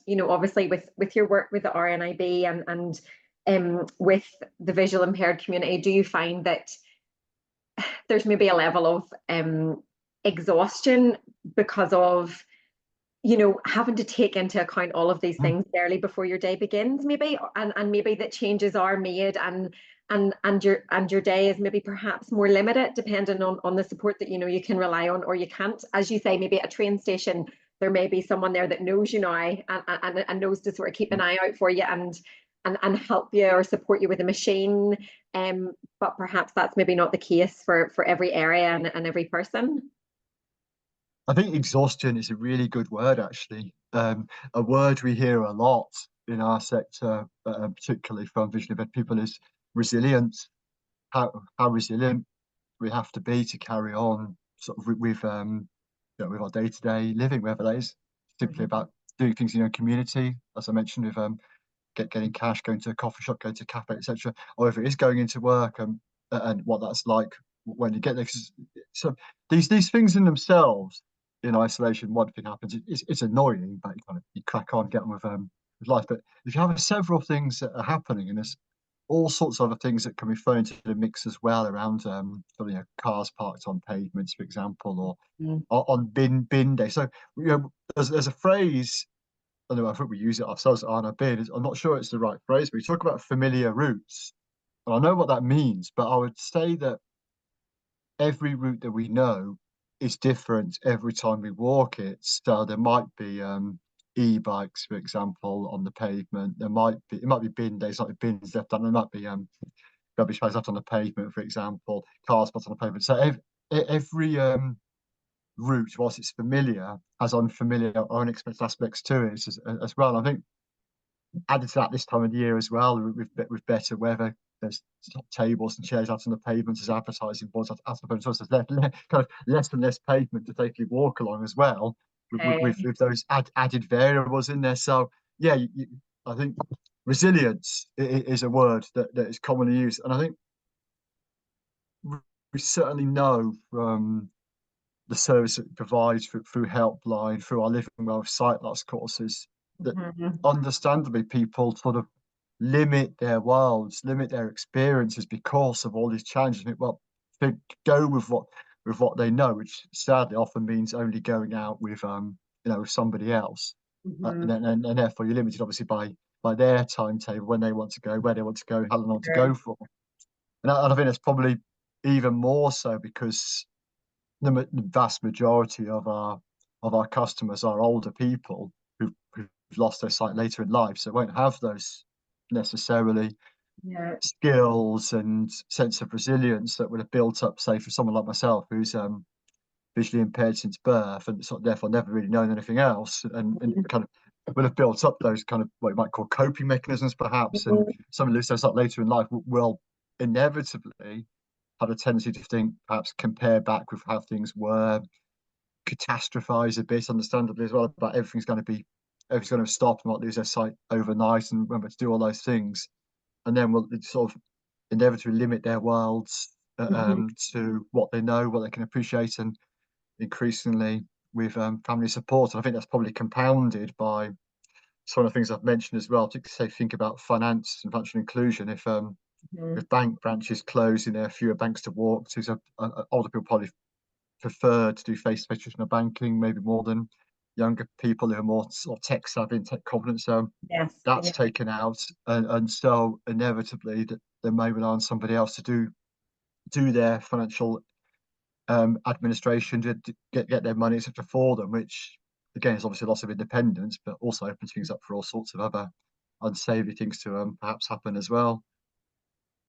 Obviously with your work with the RNIB and with the visual impaired community, do you find that there's maybe a level of exhaustion because of having to take into account all of these Mm. things early before your day begins, maybe, and maybe that changes are made, and your day is maybe perhaps more limited depending on the support that you can rely on or you can't. As you say, maybe at a train station, there may be someone there that knows you now and knows to sort of keep an eye out for you and help you or support you with a machine. But perhaps that's maybe not the case for every area and every person. I think exhaustion is a really good word, actually. A word we hear a lot in our sector, particularly from visually impaired people, is resilience. How resilient we have to be to carry on sort of with our day-to-day living, whether that is simply Mhm. about doing things in your community, as I mentioned, with getting cash, going to a coffee shop, going to a cafe, etc., or if it is going into work, and what that's like when you get there. So these things in themselves, in isolation, one thing happens, it's annoying, but you crack on, get on with life. But if you have several things that are happening, and there's all sorts of other things that can be thrown into the mix as well around cars parked on pavements, for example, Mm. or on bin day. So there's a phrase. I don't know, I think we use it ourselves on our bid. I'm not sure it's the right phrase, but we talk about familiar routes. And I know what that means, but I would say that every route that we know is different every time we walk it. So there might be e-bikes, for example, on the pavement. It might be bin days, like bins left on. There might be rubbish bags left on the pavement, for example, car spots on the pavement. So every route, whilst it's familiar, has unfamiliar or unexpected aspects to it as well. And I think added to that this time of the year as well, with better weather, there's tables and chairs out on the pavement, there's advertising boards out on the pavement, so there's kind of less and less pavement to safely walk along as well, Okay. with those added variables in there. So yeah, I think resilience is a word that is commonly used, and I think we certainly know from the service it provides through Helpline, through our Living Well with Sight Loss courses, that Mhm. understandably people sort of limit their worlds, limit their experiences because of all these challenges. Well, they go with what they know, which sadly often means only going out with somebody else, and, Mhm. then, and therefore you're limited obviously by their timetable, when they want to go, where they want to go, how long they want to Sure. go for. And I think it's probably even more so because the vast majority of our customers are older people who've lost their sight later in life, so won't have those necessarily Yeah. skills and sense of resilience that would have built up, say, for someone like myself who's visually impaired since birth and sort of therefore never really known anything else, and kind of will have built up those kind of what you might call coping mechanisms, perhaps. And Mhm. someone who loses their sight later in life will inevitably have a tendency to think, perhaps compare back with how things were, catastrophize a bit, understandably as well, about everything's going to stop and might lose their sight overnight, and remember to do all those things, and then will sort of inevitably limit their worlds Mhm. to what they know, what they can appreciate, and increasingly with family support. And I think that's probably compounded by some of the things I've mentioned as well. To say, think about finance and financial inclusion. If Mhm. bank branches close and there are fewer banks to walk to, so older people probably prefer to do face-to-face traditional banking, maybe more than younger people who are more sort of tech savvy and tech confident. So Yes. that's Yeah. taken out, and so inevitably that they may rely on somebody else to do their financial administration, to get their money, etc., for them, which again is obviously a loss of independence, but also opens things up for all sorts of other unsavory things to perhaps happen as well.